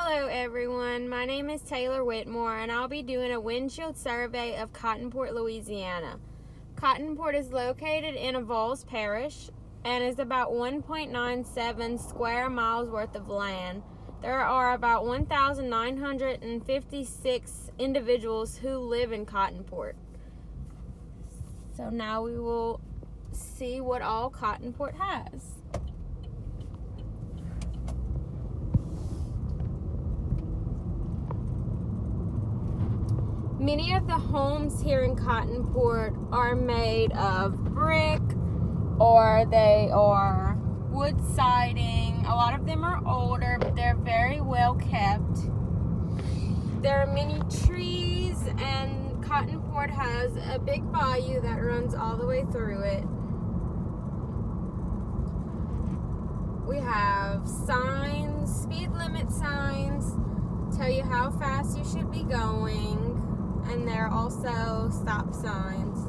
Hello everyone, my name is Taylor Whitmore and I'll be doing a windshield survey of Cottonport, Louisiana. Cottonport is located in Avoyelles Parish and is about 1.97 square miles worth of land. There are about 1,956 individuals who live in Cottonport. So now we will see what all Cottonport has. Many of the homes here in Cottonport are made of brick or they are wood siding. A lot of them are older, but they're very well kept. There are many trees, and Cottonport has a big bayou that runs all the way through it. We have signs, speed limit signs, tell you how fast you should be going. And there are also stop signs.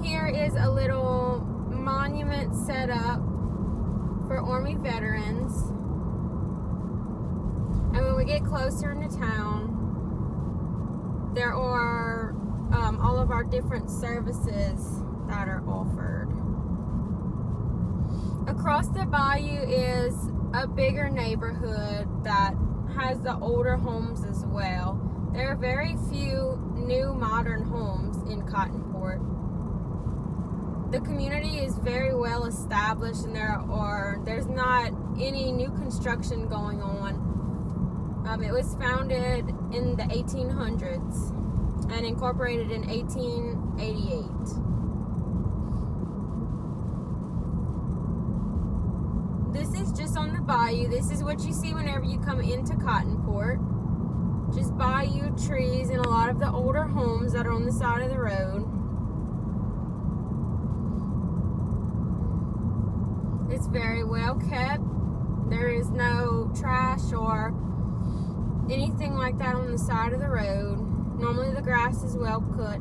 Here is a little monument set up for Army veterans. And when we get closer into town, there are all of our different services that are offered. Across the bayou is a bigger neighborhood that has the older homes as well. There are very few new modern homes in Cottonport. The community is very well established and there's not any new construction going on. It was founded in the 1800s and incorporated in 1888. This is just on the bayou. This is what you see whenever you come into Cottonport. Just bayou trees and a lot of the older homes that are on the side of the road. It's very well kept. There is no trash or anything like that on the side of the road. Normally the grass is well cut.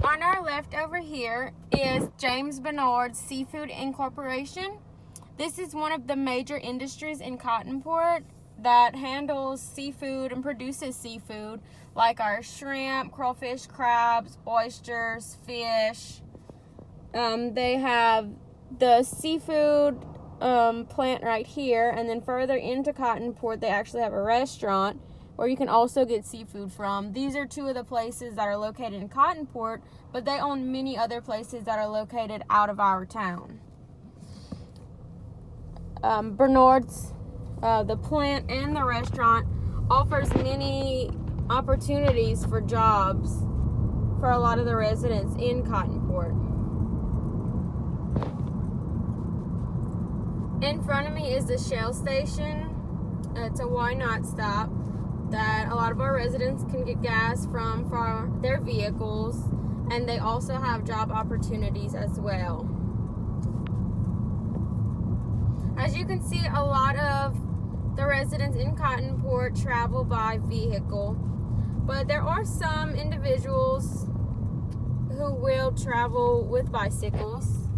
On our left over here is James Bernard Seafood Incorporation. This is one of the major industries in Cottonport that handles seafood and produces seafood like our shrimp, crawfish, crabs, oysters, fish. They have the seafood plant right here, and then further into Cottonport they actually have a restaurant where you can also get seafood from. These are two of the places that are located in Cottonport, but they own many other places that are located out of our town. Bernard's, the plant and the restaurant, offers many opportunities for jobs for a lot of the residents in Cottonport. In front of me is the Shell station. It's a why not stop that a lot of our residents can get gas from for their vehicles, and they also have job opportunities as well. As you can see, a lot of the residents in Cottonport travel by vehicle, but there are some individuals who will travel with bicycles.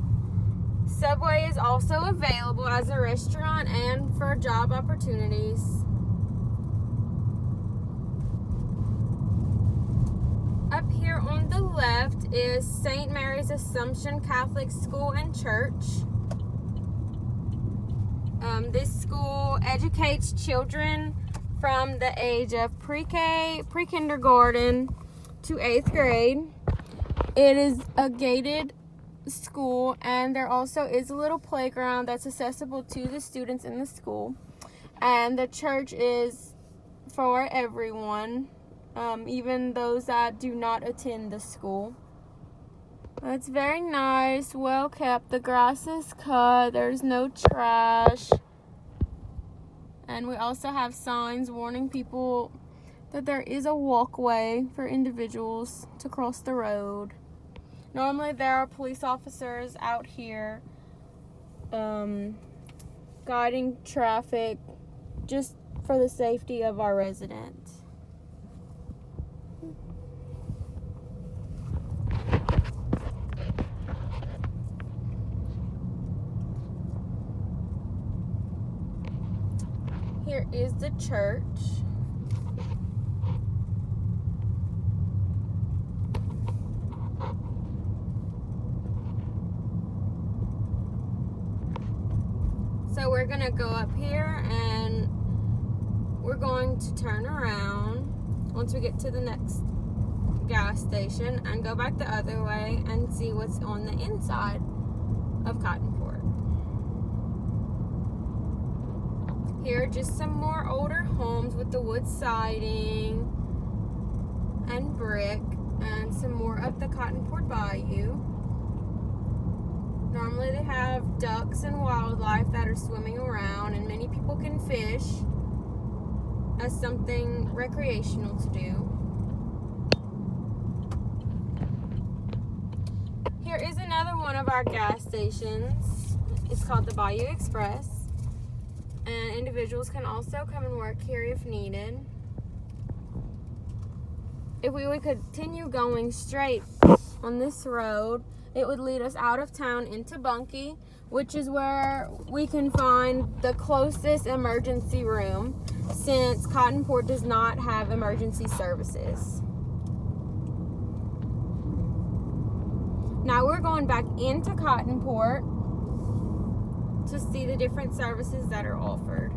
Subway is also available as a restaurant and for job opportunities. Up here on the left is St. Mary's Assumption Catholic School and Church. This school educates children from the age of pre-K, pre-kindergarten to 8th grade. It is a gated school, and there also is a little playground that's accessible to the students in the school. And the church is for everyone. Even those that do not attend the school. It's very nice, well kept. The grass is cut, there's no trash. And we also have signs warning people that there is a walkway for individuals to cross the road. Normally there are police officers out here guiding traffic just for the safety of our residents. Here is the church. So we're gonna go up here and we're going to turn around once we get to the next gas station and go back the other way and see what's on the inside of Cottonport. Here are just some more older homes with the wood siding and brick and some more of the Cottonport Bayou. Normally they have ducks and wildlife that are swimming around, and many people can fish as something recreational to do. Here is another one of our gas stations. It's called the Bayou Express, and individuals can also come and work here if needed. If we would continue going straight on this road, it would lead us out of town into Bunkie, which is where we can find the closest emergency room, since Cottonport does not have emergency services. Now we're going back into Cottonport to see the different services that are offered.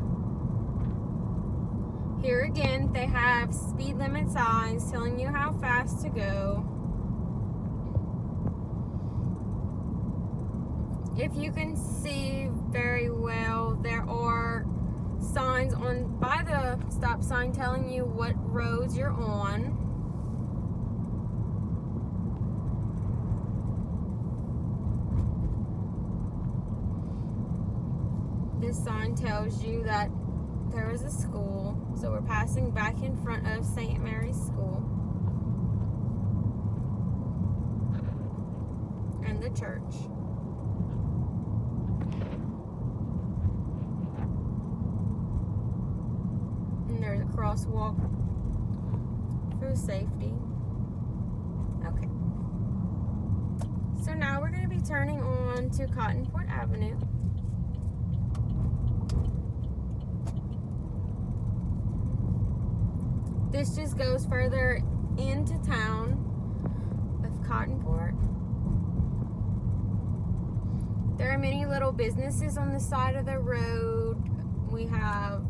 Here again, they have speed limit signs telling you how fast to go. If you can see very well, there are signs on by the stop sign telling you what roads you're on. This sign tells you that there is a school, so we're passing back in front of St. Mary's School and the church. There's a crosswalk for safety. Okay. So now we're going to be turning on to Cottonport Avenue. This just goes further into town of Cottonport. There are many little businesses on the side of the road. We have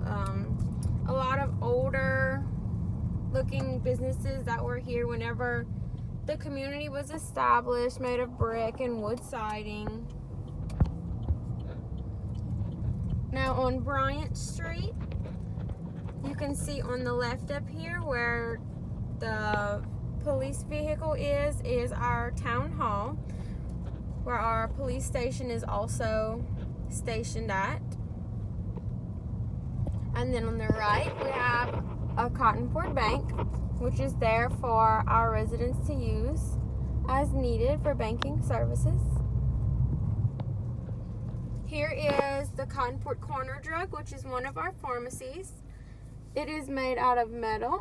a lot of older looking businesses that were here whenever the community was established, made of brick and wood siding. Now on Bryant Street, you can see on the left up here where the police vehicle is our town hall, where our police station is also stationed at. And then on the right, we have a Cottonport Bank, which is there for our residents to use as needed for banking services. Here is the Cottonport Corner Drug, which is one of our pharmacies. It is made out of metal,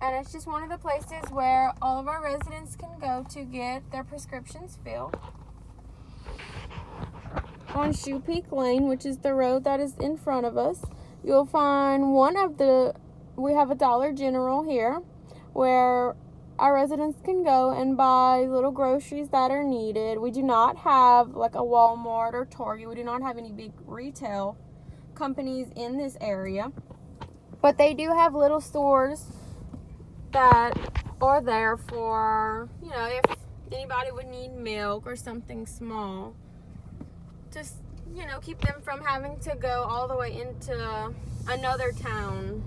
and it's just one of the places where all of our residents can go to get their prescriptions filled. On Shoe Peak Lane, which is the road that is in front of us, you'll find we have a Dollar General here where our residents can go and buy little groceries that are needed. We do not have like a Walmart or Target. We do not have any big retail companies in this area. But they do have little stores that are there for, if anybody would need milk or something small. Just, keep them from having to go all the way into another town.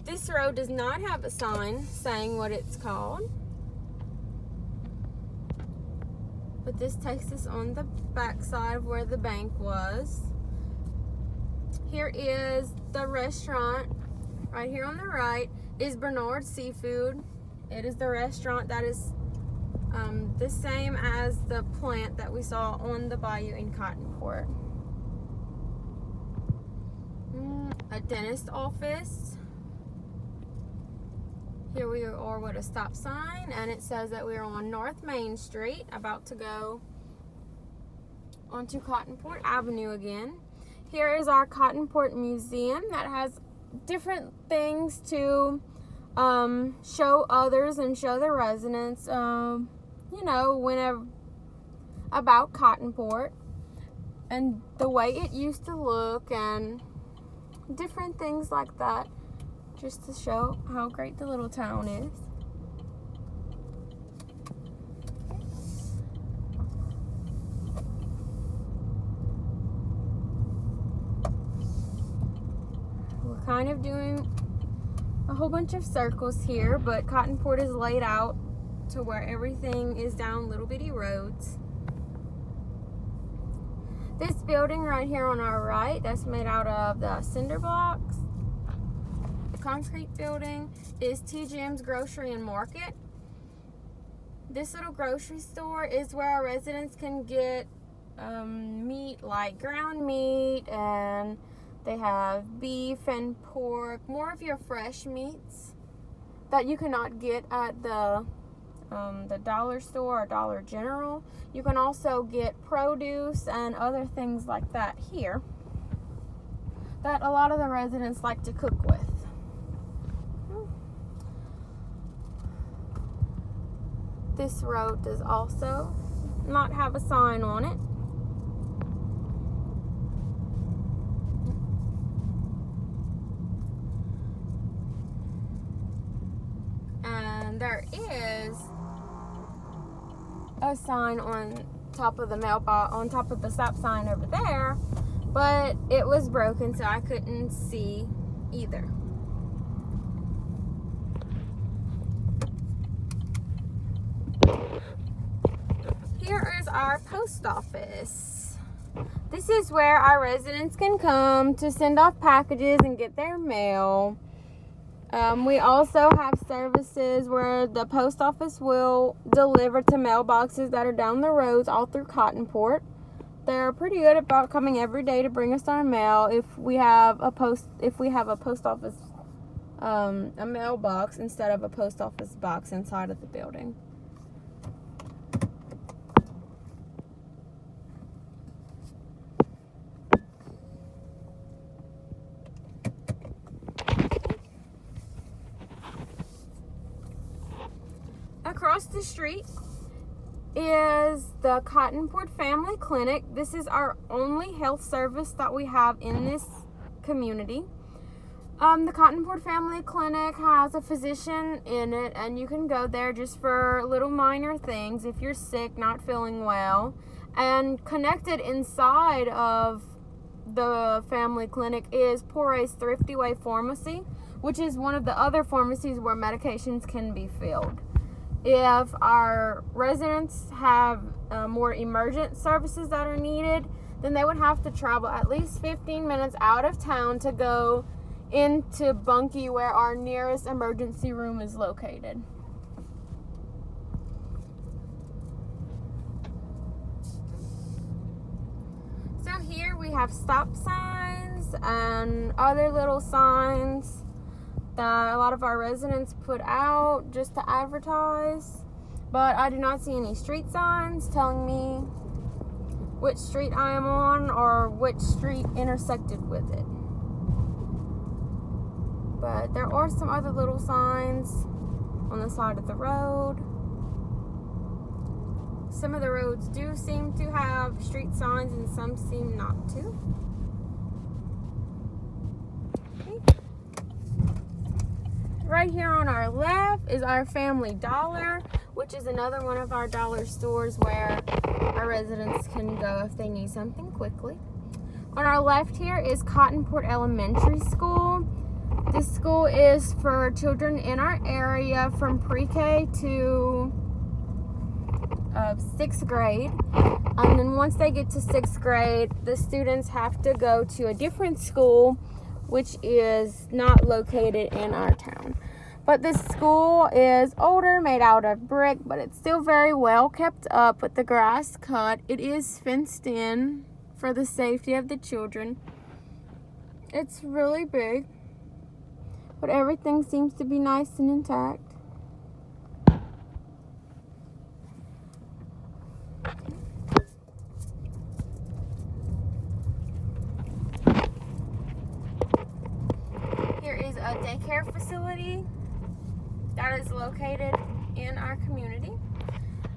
This road does not have a sign saying what it's called. But this takes us on the back side of where the bank was. Here is the restaurant. Right here on the right is Bernard's Seafood. It is the restaurant that is the same as the plant that we saw on the bayou in Cottonport. A dentist office. Here we are with a stop sign, and it says that we are on North Main Street, about to go onto Cottonport Avenue again. Here is our Cottonport Museum that has different things to show others and show the residents, you know, whenever about Cottonport and the way it used to look and different things like that, just to show how great the little town is. We're kind of doing a whole bunch of circles here, but Cottonport is laid out to where everything is down little bitty roads. This building right here on our right, that's made out of the cinder blocks. The concrete building is TGM's Grocery and Market. This little grocery store is where our residents can get meat like ground meat, and they have beef and pork, more of your fresh meats that you cannot get at the dollar store or Dollar General. You can also get produce and other things like that here that a lot of the residents like to cook with. This road does also not have a sign on it. And there is a sign on top of the mailbox, on top of the stop sign over there, but it was broken, so I couldn't see either. Here is our post office. This is where our residents can come to send off packages and get their mail. We also have services where the post office will deliver to mailboxes that are down the roads all through Cottonport. They're pretty good about coming every day to bring us our mail. If we have a post office, a mailbox instead of a post office box inside of the building. Across the street is the Cottonport Family Clinic. This is our only health service that we have in this community. The Cottonport Family Clinic has a physician in it, and you can go there just for little minor things if you're sick, not feeling well. And connected inside of the family clinic is Pore's Thrifty Way Pharmacy, which is one of the other pharmacies where medications can be filled. If our residents have more emergent services that are needed, then they would have to travel at least 15 minutes out of town to go into Bunkie, where our nearest emergency room is located. So here we have stop signs and other little signs that a lot of our residents put out just to advertise, but I do not see any street signs telling me which street I am on or which street intersected with it. But there are some other little signs on the side of the road. Some of the roads do seem to have street signs and some seem not to. Right here on our left is our Family Dollar, which is another one of our dollar stores where our residents can go if they need something quickly. On our left here is Cottonport Elementary School. This school is for children in our area from pre-K to 6th grade. And then once they get to 6th grade, the students have to go to a different school, which is not located in our town. But this school is older, made out of brick, but it's still very well kept up with the grass cut. It is fenced in for the safety of the children. It's really big, but everything seems to be nice and intact. Here is a daycare facility that is located in our community.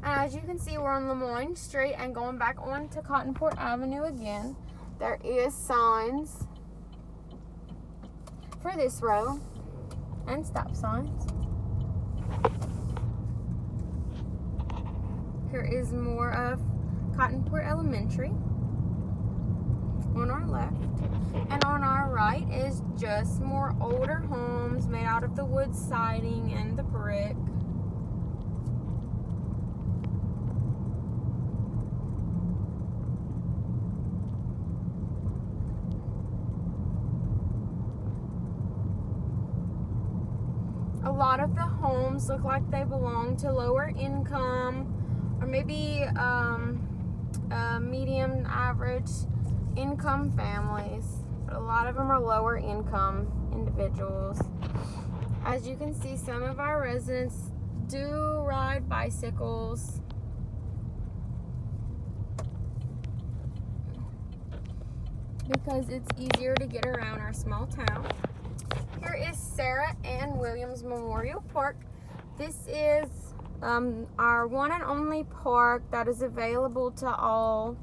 As you can see, we're on Lemoyne Street and going back on to Cottonport Avenue again. There is signs for this road and stop signs. Here is more of Cottonport Elementary on our left, and on our right is just more older homes made out of the wood siding and the brick. A lot of the homes look like they belong to lower income or maybe medium average income families, but a lot of them are lower income individuals. As you can see, some of our residents do ride bicycles. Because it's easier to get around our small town. Here is Sarah Ann Williams Memorial Park. This is our one and only park that is available to all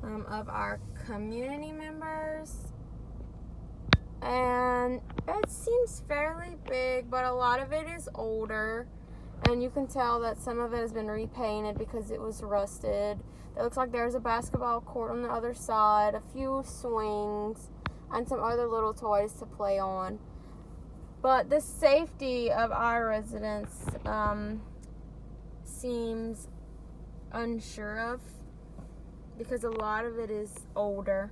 of our community members. And it seems fairly big, but a lot of it is older. And you can tell that some of it has been repainted because it was rusted. It looks like there's a basketball court on the other side, a few swings, and some other little toys to play on. But the safety of our residents seems unsure of because a lot of it is older.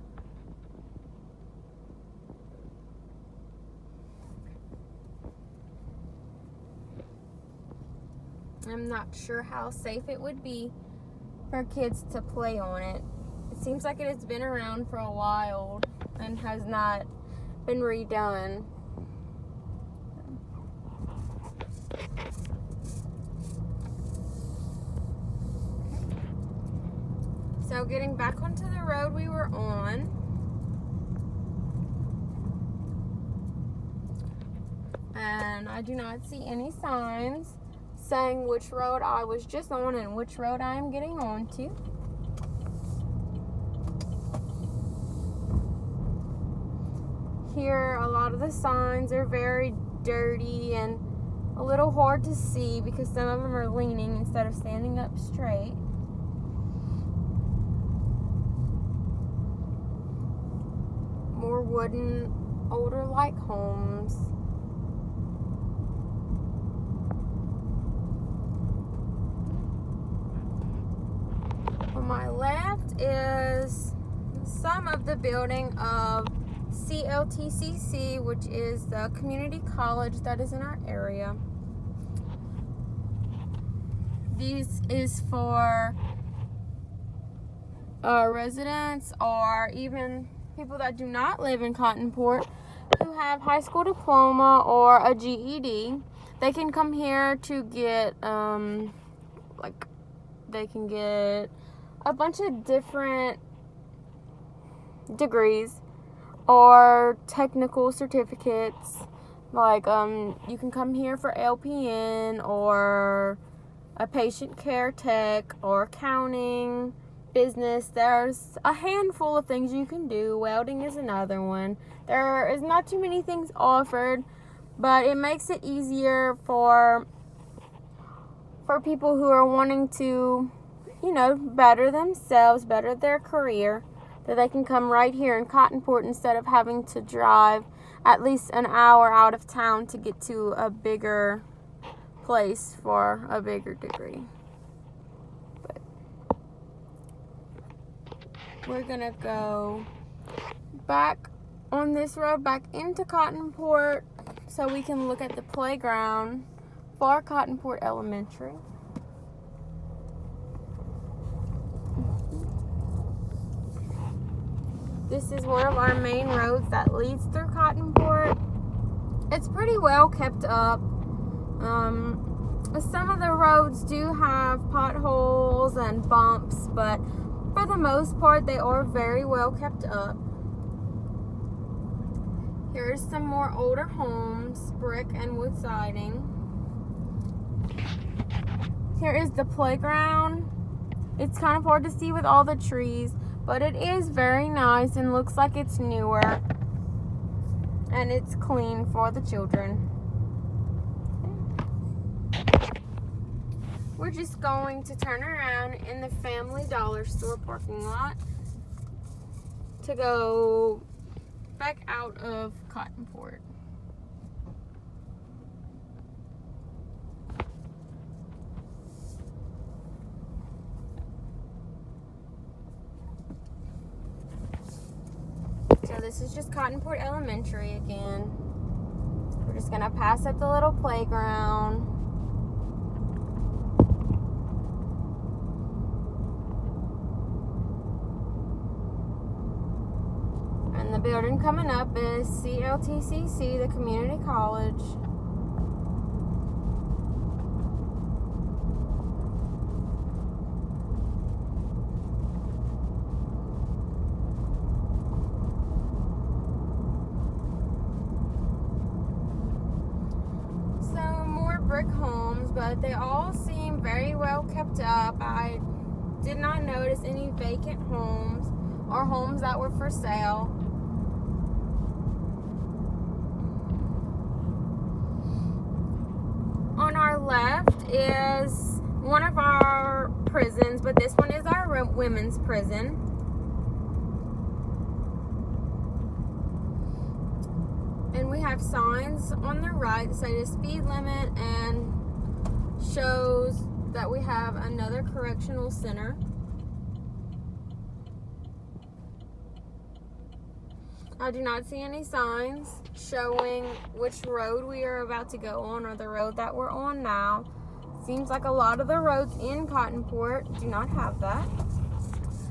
I'm not sure how safe it would be for kids to play on it. It seems like it has been around for a while and has not been redone. So getting back onto the road we were on, and I do not see any signs saying which road I was just on and which road I am getting on to. Here, a lot of the signs are very dirty and a little hard to see because some of them are leaning instead of standing up straight. More wooden, older-like homes. On my left is some of the building of CLTCC, which is the community college that is in our area. This is for residents or even people that do not live in Cottonport who have high school diploma or a GED. They can come here to get they can get a bunch of different degrees or technical certificates. Like you can come here for LPN or a patient care tech or accounting, business. There's a handful of things you can do. Welding is another one. There is not too many things offered, but it makes it easier for people who are wanting to, better themselves, better their career, that they can come right here in Cottonport instead of having to drive at least an hour out of town to get to a bigger place for a bigger degree. But we're gonna go back on this road back into Cottonport so we can look at the playground for Cottonport Elementary. This is one of our main roads that leads through Cottonport. It's pretty well kept up. Some of the roads do have potholes and bumps, but for the most part, they are very well kept up. Here's some more older homes, brick and wood siding. Here is the playground. It's kind of hard to see with all the trees, but it is very nice and looks like it's newer. And it's clean for the children. We're just going to turn around in the Family Dollar Store parking lot to go back out of Cottonport. So this is just Cottonport Elementary again. We're just gonna pass up the little playground. And the building coming up is CLTCC, the community college. So more brick homes, but they all seem very well kept up. I did not notice any vacant homes or homes that were for sale. On our left is one of our prisons, but this one is our women's prison. And we have signs on the right that say the speed limit and shows that we have another correctional center. I do not see any signs showing which road we are about to go on or the road that we're on now. Seems like a lot of the roads in Cottonport do not have that.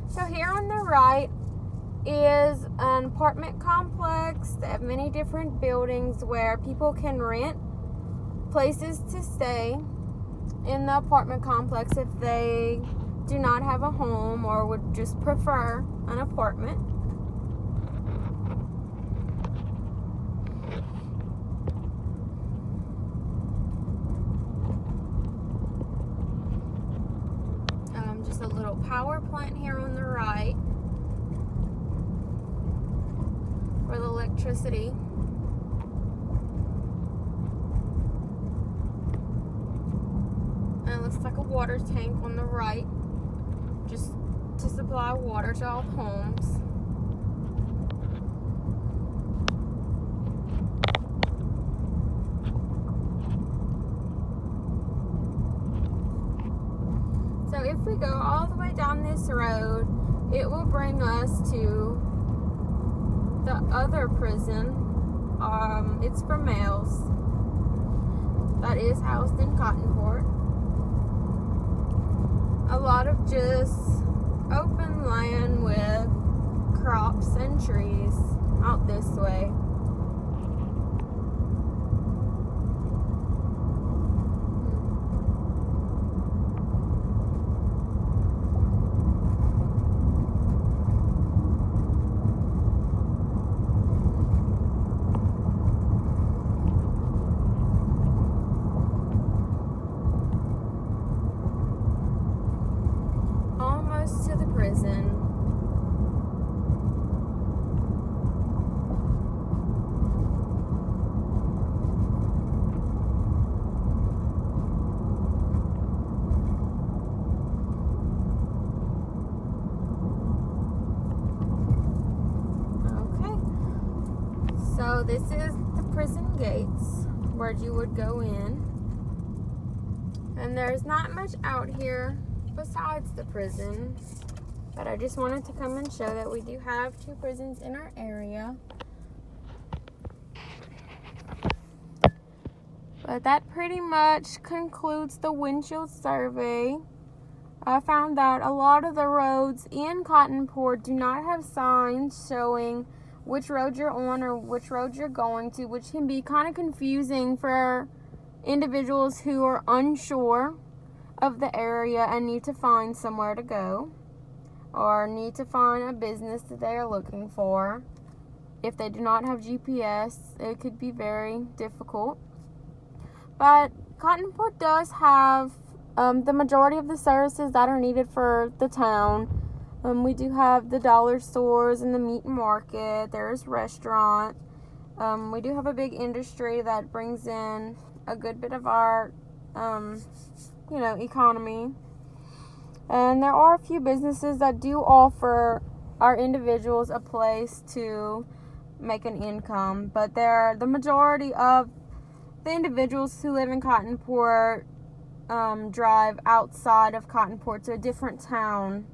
So here on the right is an apartment complex. They have many different buildings where people can rent places to stay in the apartment complex if they do not have a home or would just prefer an apartment. Just a little power plant here on the right for the electricity. And it looks like a water tank on the right, just to supply water to all homes. So if we go all the way down this road, it will bring us to the other prison. It's for males. That is housed in Cottonport. A lot of just open land with crops and trees out this way. To the prison. Okay, so this is the prison gates where you would go in, and there's not much out here besides the prisons, but I just wanted to come and show that we do have 2 prisons in our area. But that pretty much concludes the windshield survey. I found that a lot of the roads in Cottonport do not have signs showing which road you're on or which road you're going to, which can be kind of confusing for individuals who are unsure of the area and need to find somewhere to go or need to find a business that they are looking for. If they do not have GPS, it could be very difficult. But Cottonport does have the majority of the services that are needed for the town. We do have the dollar stores and the meat market. There's restaurant. We do have a big industry that brings in a good bit of our, economy. And there are a few businesses that do offer our individuals a place to make an income. But the majority of the individuals who live in Cottonport drive outside of Cottonport to a different town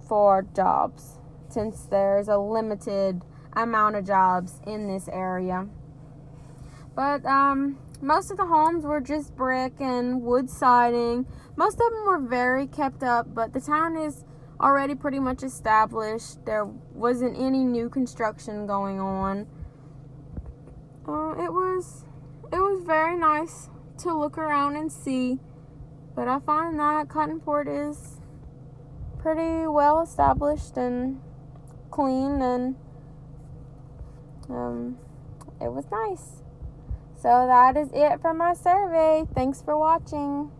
for jobs, since there's a limited amount of jobs in this area. But most of the homes were just brick and wood siding. Most of them were very kept up, but the town is already pretty much established. There wasn't any new construction going on. It was very nice to look around and see, but I find that Cottonport is pretty well established and clean, and it was nice. So that is it for my survey. Thanks for watching.